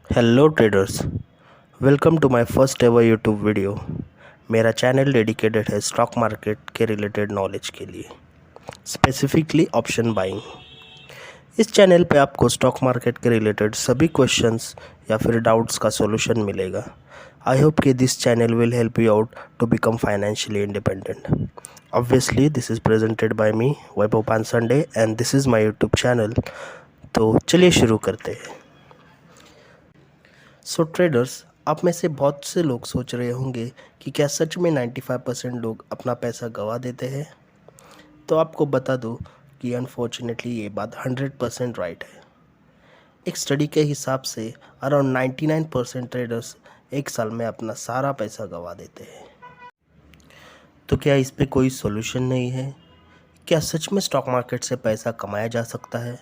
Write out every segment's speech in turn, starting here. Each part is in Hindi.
Hello traders, welcome to my first ever YouTube video. मेरा चैनल डेडिकेटेड है स्टॉक मार्केट के रिलेटेड नॉलेज के लिए, स्पेसिफिकली ऑप्शन बाइंग। इस चैनल पे आपको स्टॉक मार्केट के रिलेटेड सभी क्वेश्चंस या फिर डाउट्स का सॉल्यूशन मिलेगा। आई होप कि this channel will help you out to become financially independent. Obviously this is presented by me Vaibhav Pansande and this is my YouTube channel. तो चलिए शुरू करते हैं। सो ट्रेडर्स, आप में से बहुत से लोग सोच रहे होंगे कि क्या सच में 95% लोग अपना पैसा गंवा देते हैं। तो आपको बता दूं कि अनफॉर्चुनेटली ये बात 100% राइट है। एक स्टडी के हिसाब से अराउंड 99% ट्रेडर्स एक साल में अपना सारा पैसा गंवा देते हैं। तो क्या इस पे कोई सोल्यूशन नहीं है? क्या सच में स्टॉक मार्केट से पैसा कमाया जा सकता है?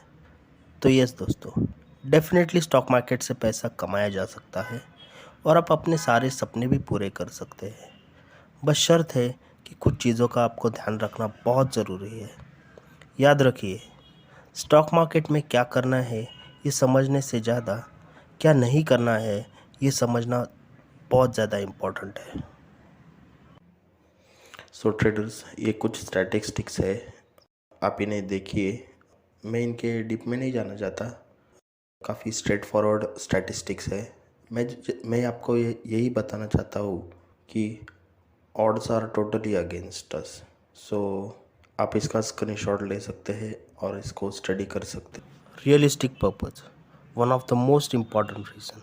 तो यस दोस्तों, डेफिनेटली स्टॉक मार्केट से पैसा कमाया जा सकता है और आप अपने सारे सपने भी पूरे कर सकते हैं। बस शर्त है कि कुछ चीज़ों का आपको ध्यान रखना बहुत ज़रूरी है। याद रखिए, स्टॉक मार्केट में क्या करना है ये समझने से ज़्यादा क्या नहीं करना है ये समझना बहुत ज़्यादा इम्पोर्टेंट है। सो ट्रेडर्स, ये कुछ स्टैटिस्टिक्स है, आप इन्हें देखिए। मैं इनके डीप में नहीं जाना चाहता, काफ़ी स्ट्रेट फॉरवर्ड स्टैटिस्टिक्स है। मैं आपको यही बताना चाहता हूँ कि odds are totally against us. So आप इसका स्क्रीनशॉट ले सकते हैं और इसको स्टडी कर सकते हैं। Realistic purpose one of the most important reason.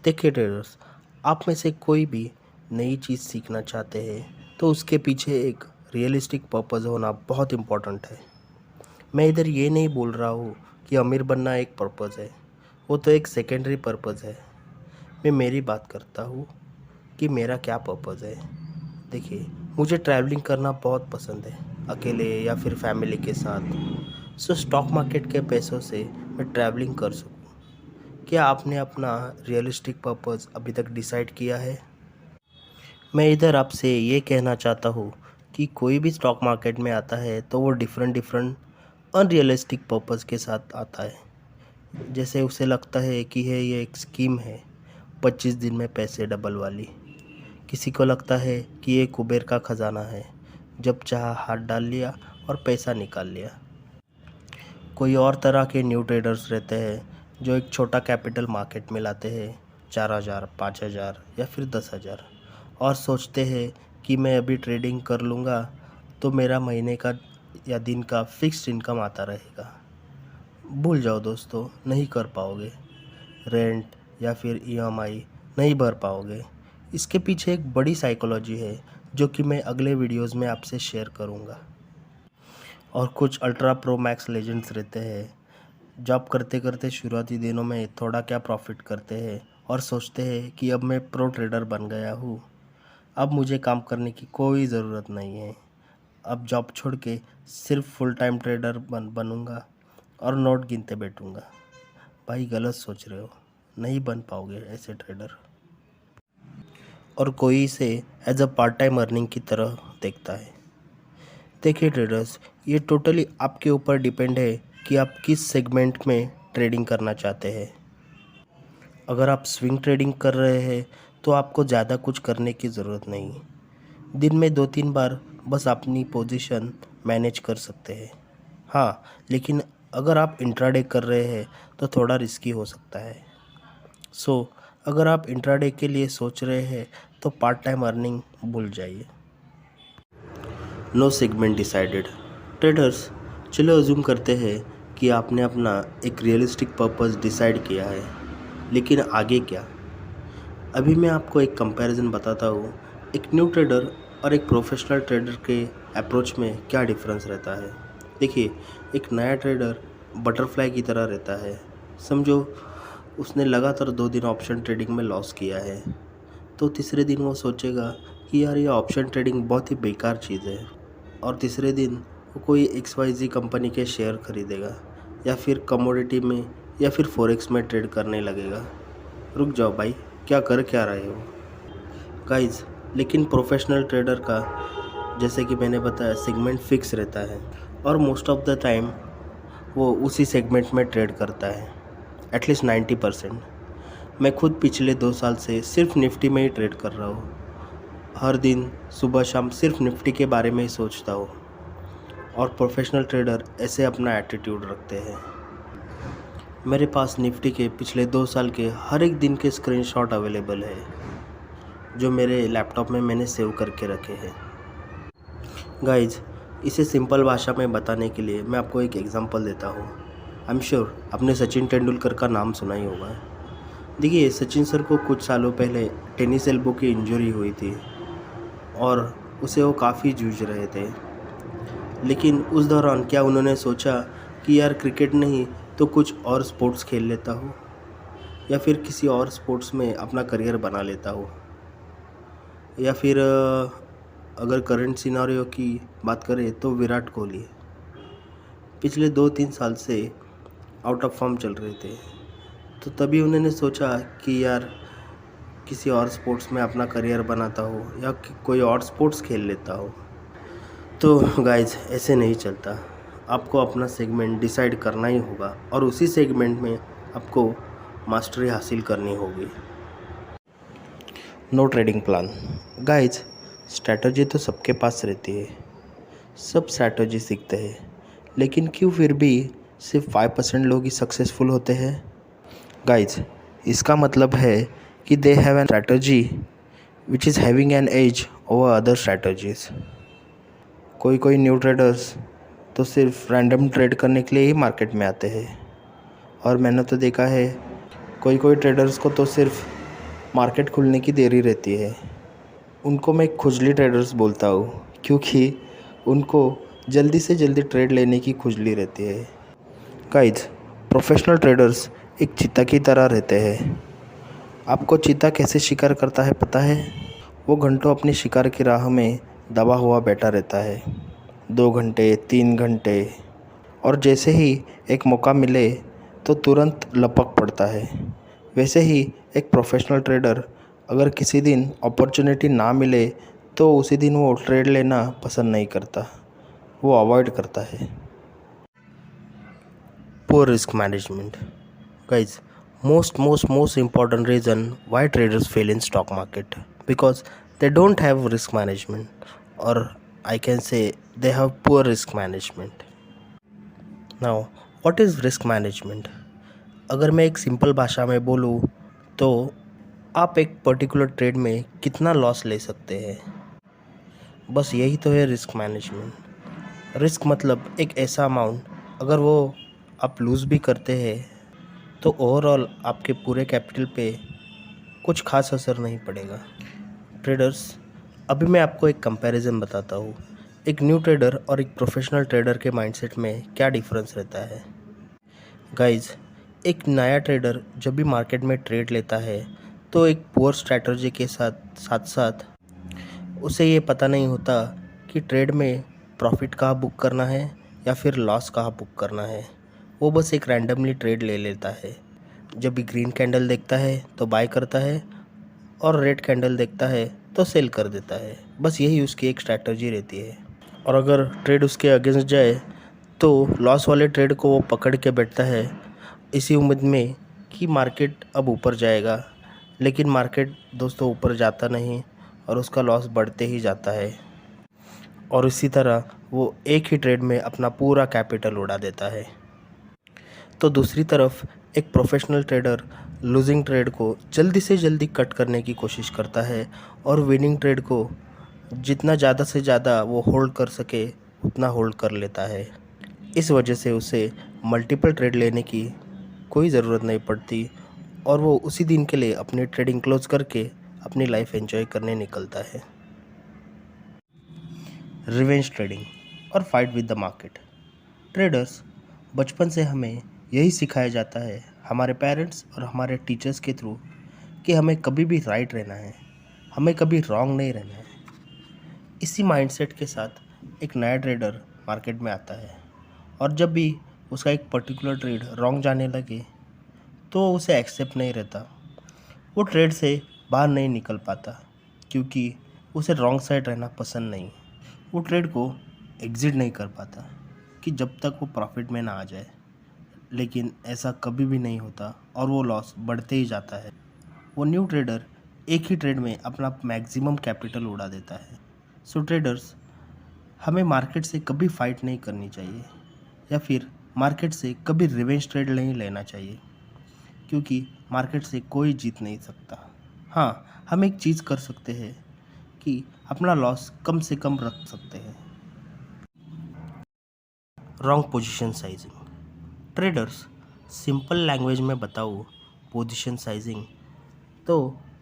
देखिए ट्रेडर्स, आप में से कोई भी नई चीज़ सीखना चाहते हैं तो उसके पीछे एक रियलिस्टिक पर्पस होना बहुत इम्पॉर्टेंट है। मैं इधर ये नहीं बोल रहा हूँ कि अमीर बनना एक पर्पस है, वो तो एक सेकेंडरी पर्पस है। मैं मेरी बात करता हूँ कि मेरा क्या पर्पस है। देखिए, मुझे ट्रैवलिंग करना बहुत पसंद है, अकेले या फिर फैमिली के साथ। सो स्टॉक मार्केट के पैसों से मैं ट्रैवलिंग कर सकूँ। क्या आपने अपना रियलिस्टिक पर्पस अभी तक डिसाइड किया है? मैं इधर आपसे ये कहना चाहता हूँ कि कोई भी स्टॉक मार्केट में आता है तो वो डिफरेंट अनरियलिस्टिक पर्पस के साथ आता है। जैसे उसे लगता है कि ये एक स्कीम है 25 दिन में पैसे डबल वाली। किसी को लगता है कि ये कुबेर का ख़जाना है, जब चाहा हाथ डाल लिया और पैसा निकाल लिया। कोई और तरह के न्यू ट्रेडर्स रहते हैं जो एक छोटा कैपिटल मार्केट में लाते हैं, 4,000, 5,000 या फिर 10,000, और सोचते हैं कि मैं अभी ट्रेडिंग कर लूँगा तो मेरा महीने का या दिन का फिक्स्ड इनकम आता रहेगा। भूल जाओ दोस्तों, नहीं कर पाओगे। रेंट या फिर ईएमआई नहीं भर पाओगे। इसके पीछे एक बड़ी साइकोलॉजी है जो कि मैं अगले वीडियोस में आपसे शेयर करूँगा। और कुछ अल्ट्रा प्रो मैक्स लेजेंड्स रहते हैं, जॉब करते करते शुरुआती दिनों में थोड़ा क्या प्रॉफिट करते हैं और सोचते हैं कि अब मैं प्रो ट्रेडर बन गया हूँ, अब मुझे काम करने की कोई ज़रूरत नहीं है, अब जॉब छोड़ के सिर्फ फुल टाइम ट्रेडर बनूंगा और नोट गिनते बैठूंगा। भाई गलत सोच रहे हो, नहीं बन पाओगे ऐसे ट्रेडर। और कोई इसे as a part time earning की तरह देखता है। देखिए ट्रेडर्स, ये टोटली आपके ऊपर डिपेंड है कि आप किस सेगमेंट में ट्रेडिंग करना चाहते हैं। अगर आप स्विंग ट्रेडिंग कर रहे हैं तो आपको ज़्यादा कुछ करने की ज़रूरत नहीं। दिन में 2-3 बार बस अपनी पोजीशन मैनेज कर सकते हैं। हाँ, लेकिन अगर आप इंट्राडे कर रहे हैं तो थोड़ा रिस्की हो सकता है। सो अगर आप इंट्राडे के लिए सोच रहे हैं तो पार्ट टाइम अर्निंग भूल जाइए। No segment decided. ट्रेडर्स, चलो अज्यूम करते हैं कि आपने अपना एक रियलिस्टिक पर्पस डिसाइड किया है, लेकिन आगे क्या? अभी मैं आपको एक कंपैरिजन बताता हूँ, एक न्यू ट्रेडर और एक प्रोफेशनल ट्रेडर के अप्रोच में क्या डिफरेंस रहता है। देखिए, एक नया ट्रेडर बटरफ्लाई की तरह रहता है। समझो उसने लगातार 2 दिन ऑप्शन ट्रेडिंग में लॉस किया है, तो तीसरे दिन वो सोचेगा कि यार ये ऑप्शन ट्रेडिंग बहुत ही बेकार चीज़ है, और तीसरे दिन वो कोई XYZ कंपनी के शेयर खरीदेगा या फिर कमोडिटी में या फिर फॉरेक्स में ट्रेड करने लगेगा। रुक जाओ भाई, क्या रहे हो गाइज। लेकिन प्रोफेशनल ट्रेडर का, जैसे कि मैंने बताया, सेगमेंट फिक्स रहता है और मोस्ट ऑफ द टाइम वो उसी सेगमेंट में ट्रेड करता है, एटलीस्ट 90%। मैं खुद पिछले 2 साल से सिर्फ निफ्टी में ही ट्रेड कर रहा हूँ। हर दिन सुबह शाम सिर्फ निफ्टी के बारे में ही सोचता हूँ। और प्रोफेशनल ट्रेडर ऐसे अपना एटीट्यूड रखते हैं। मेरे पास निफ्टी के पिछले 2 साल के हर एक दिन के स्क्रीनशॉट अवेलेबल है, जो मेरे लैपटॉप में मैंने सेव करके रखे हैं। गाइज, इसे सिंपल भाषा में बताने के लिए मैं आपको एक एग्जांपल देता हूँ। आई एम श्योर आपने सचिन तेंदुलकर का नाम सुना ही होगा। देखिए, सचिन सर को कुछ सालों पहले टेनिस एल्बो की इंजरी हुई थी और उसे वो काफ़ी जूझ रहे थे। लेकिन उस दौरान क्या उन्होंने सोचा कि यार क्रिकेट नहीं तो कुछ और स्पोर्ट्स खेल लेता हूँ या फिर किसी और स्पोर्ट्स में अपना करियर बना लेता हूँ, या फिर अगर करंट सिनारियो की बात करें तो विराट कोहली पिछले 2-3 साल से आउट ऑफ फॉर्म चल रहे थे। तो तभी उन्होंने सोचा कि यार किसी और स्पोर्ट्स में अपना करियर बनाता हूँ या कोई और स्पोर्ट्स खेल लेता हूँ। तो गाइज, ऐसे नहीं चलता। आपको अपना सेगमेंट डिसाइड करना ही होगा और उसी सेगमेंट में आपको मास्टरी हासिल करनी होगी। No trading plan. Guys, strategy तो सबके पास रहती है, सब स्ट्रैटेजी सीखते हैं, लेकिन क्यों फिर भी सिर्फ 5% लोग ही सक्सेसफुल होते हैं? गाइज, इसका मतलब है कि they have an strategy which is having an edge over other strategies. कोई न्यू ट्रेडर्स तो सिर्फ रैंडम ट्रेड करने के लिए ही मार्केट में आते हैं, और मैंने तो देखा है कोई ट्रेडर्स को तो सिर्फ मार्केट खुलने की देरी रहती है। उनको मैं खुजली ट्रेडर्स बोलता हूँ, क्योंकि उनको जल्दी से जल्दी ट्रेड लेने की खुजली रहती है। गाइज, प्रोफेशनल ट्रेडर्स एक चीता की तरह रहते हैं। आपको चीता कैसे शिकार करता है पता है? वो घंटों अपने शिकार की राह में दबा हुआ बैठा रहता है, 2 घंटे 3 घंटे, और जैसे ही एक मौका मिले तो तुरंत लपक पड़ता है। वैसे ही एक प्रोफेशनल ट्रेडर अगर किसी दिन अपॉर्चुनिटी ना मिले तो उसी दिन वो ट्रेड लेना पसंद नहीं करता, वो अवॉइड करता है। Poor risk management. Guys, most important reason why traders fail in stock market, because they don't have risk management, or I can say they have poor risk management. Now, what is risk management? अगर मैं एक सिंपल भाषा में बोलूँ तो आप एक पर्टिकुलर ट्रेड में कितना लॉस ले सकते हैं, बस यही तो है रिस्क मैनेजमेंट। रिस्क मतलब एक ऐसा अमाउंट, अगर वो आप लूज़ भी करते हैं तो ओवरऑल आपके पूरे कैपिटल पे कुछ खास असर नहीं पड़ेगा। ट्रेडर्स, अभी मैं आपको एक कंपैरिजन बताता हूँ। एक न्यू ट्रेडर और एक प्रोफेशनल ट्रेडर के माइंडसेट में क्या डिफरेंस रहता है। गाइज, एक नया ट्रेडर जब भी मार्केट में ट्रेड लेता है तो एक पुअर स्ट्रैटेजी के साथ साथ उसे ये पता नहीं होता कि ट्रेड में प्रॉफिट कहाँ बुक करना है या फिर लॉस कहाँ बुक करना है। वो बस एक रैंडमली ट्रेड ले लेता है। जब भी ग्रीन कैंडल देखता है तो बाय करता है, और रेड कैंडल देखता है तो सेल कर देता है। बस यही उसकी एक स्ट्रैटेजी रहती है। और अगर ट्रेड उसके अगेंस्ट जाए तो लॉस वाले ट्रेड को वो पकड़ के बैठता है, इसी उम्मीद में कि मार्केट अब ऊपर जाएगा, लेकिन मार्केट दोस्तों ऊपर जाता नहीं और उसका लॉस बढ़ते ही जाता है, और इसी तरह वो एक ही ट्रेड में अपना पूरा कैपिटल उड़ा देता है। तो दूसरी तरफ एक प्रोफेशनल ट्रेडर लूजिंग ट्रेड को जल्दी से जल्दी कट करने की कोशिश करता है और विनिंग ट्रेड को जितना ज़्यादा से ज़्यादा वो होल्ड कर सके उतना होल्ड कर लेता है। इस वजह से उसे मल्टीपल ट्रेड लेने की कोई ज़रूरत नहीं पड़ती और वो उसी दिन के लिए अपनी ट्रेडिंग क्लोज करके अपनी लाइफ एंजॉय करने निकलता है। रिवेंज ट्रेडिंग और fight with the market. Traders, बचपन से हमें यही सिखाया जाता है हमारे पेरेंट्स और हमारे टीचर्स के थ्रू कि हमें कभी भी राइट रहना है, हमें कभी रॉन्ग नहीं रहना है। इसी माइंडसेट के साथ एक नया ट्रेडर मार्केट में आता है और जब भी उसका एक पर्टिकुलर ट्रेड रॉन्ग जाने लगे तो उसे एक्सेप्ट नहीं रहता, वो ट्रेड से बाहर नहीं निकल पाता क्योंकि उसे रॉन्ग साइड रहना पसंद नहीं। वो ट्रेड को एग्जिट नहीं कर पाता कि जब तक वो प्रॉफिट में ना आ जाए, लेकिन ऐसा कभी भी नहीं होता और वो लॉस बढ़ते ही जाता है। वो न्यू ट्रेडर एक ही ट्रेड में अपना मैक्सिमम कैपिटल उड़ा देता है। सो ट्रेडर्स, हमें मार्केट से कभी फाइट नहीं करनी चाहिए या फिर मार्केट से कभी रिवेंज ट्रेड नहीं लेना चाहिए, क्योंकि मार्केट से कोई जीत नहीं सकता। हाँ, हम एक चीज़ कर सकते हैं कि अपना लॉस कम से कम रख सकते हैं। Wrong position sizing. Traders, simple language में बताऊँ पोजीशन साइजिंग तो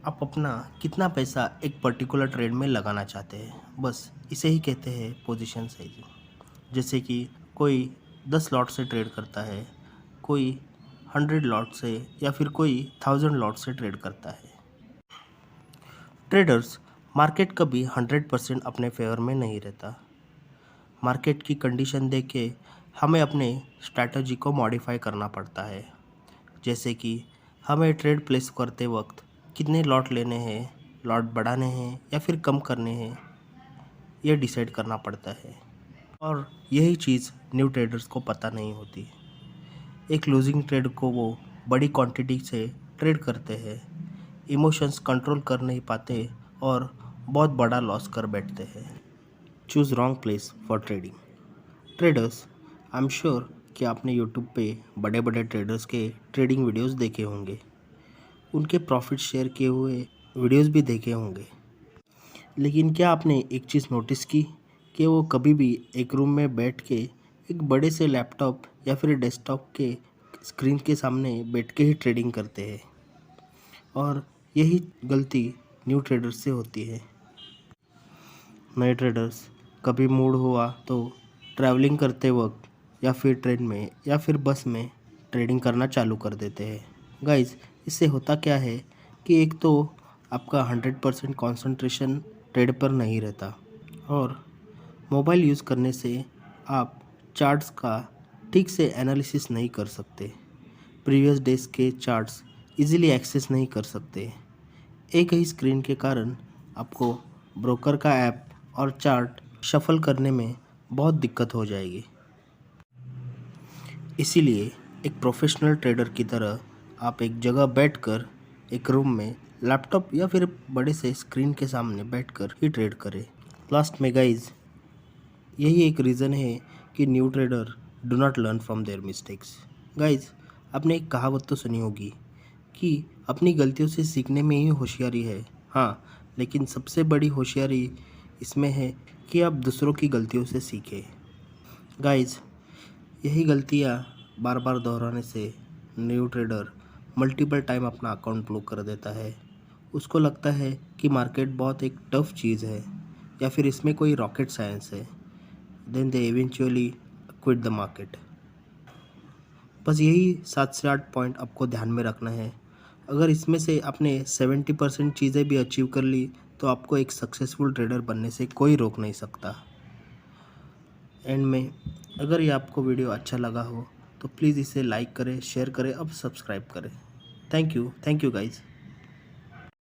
आप अपना कितना पैसा एक पर्टिकुलर ट्रेड में लगाना चाहते हैं, बस इसे ही कहते हैं पोजीशन साइजिंग। जैसे कि कोई 10 लॉट से ट्रेड करता है, कोई 100 लॉट से या फिर कोई 1000 लॉट से ट्रेड करता है। ट्रेडर्स, मार्केट कभी 100% अपने फेवर में नहीं रहता। मार्केट की कंडीशन देख के हमें अपने स्ट्रैटेजी को मॉडिफाई करना पड़ता है। जैसे कि हमें ट्रेड प्लेस करते वक्त कितने लॉट लेने हैं, लॉट बढ़ाने हैं या फिर कम करने हैं, ये डिसाइड करना पड़ता है। और यही चीज़ न्यू ट्रेडर्स को पता नहीं होती। एक लूजिंग ट्रेड को वो बड़ी क्वांटिटी से ट्रेड करते हैं, इमोशंस कंट्रोल कर नहीं पाते और बहुत बड़ा लॉस कर बैठते हैं। Choose wrong place for trading. Traders, I am sure कि आपने यूट्यूब पे बड़े बड़े ट्रेडर्स के ट्रेडिंग वीडियोस देखे होंगे, उनके प्रॉफिट शेयर किए हुए वीडियोस भी देखे होंगे। लेकिन क्या आपने एक चीज़ नोटिस की कि वो कभी भी एक रूम में बैठ के एक बड़े से लैपटॉप या फिर डेस्कटॉप के स्क्रीन के सामने बैठ के ही ट्रेडिंग करते हैं, और यही गलती न्यू ट्रेडर्स से होती है। नए ट्रेडर्स कभी मूड हुआ तो ट्रैवलिंग करते वक्त या फिर ट्रेन में या फिर बस में ट्रेडिंग करना चालू कर देते हैं। गाइस, इससे होता क्या है कि एक तो आपका 100% कॉन्सेंट्रेशन ट्रेड पर नहीं रहता, और मोबाइल यूज़ करने से आप चार्ट्स का ठीक से एनालिसिस नहीं कर सकते, प्रीवियस डेज के चार्ट्स इजीली एक्सेस नहीं कर सकते। एक ही स्क्रीन के कारण आपको ब्रोकर का ऐप और चार्ट शफल करने में बहुत दिक्कत हो जाएगी। इसीलिए एक प्रोफेशनल ट्रेडर की तरह आप एक जगह बैठकर एक रूम में लैपटॉप या फिर बड़े से स्क्रीन के सामने बैठकर ही ट्रेड करें। लास्ट में गाइज, यही एक रीज़न है कि new trader do not learn from their mistakes. Guys, आपने एक कहावत तो सुनी होगी कि अपनी गलतियों से सीखने में ही होशियारी है। हाँ, लेकिन सबसे बड़ी होशियारी इसमें है कि आप दूसरों की गलतियों से सीखें। गाइज, यही गलतियाँ बार बार दोहराने से न्यू ट्रेडर मल्टीपल टाइम अपना अकाउंट ब्लॉक कर देता है। उसको लगता है कि मार्केट बहुत एक टफ चीज़ है या फिर इसमें कोई रॉकेट साइंस है, then they eventually quit the market. बस यही 7 से 8 पॉइंट आपको ध्यान में रखना है। अगर इसमें से आपने 70% चीज़ें भी अचीव कर ली तो आपको एक सक्सेसफुल ट्रेडर बनने से कोई रोक नहीं सकता। एंड में, अगर ये आपको वीडियो अच्छा लगा हो तो प्लीज़ इसे लाइक करें, शेयर करें और सब्सक्राइब करें। Thank you guys.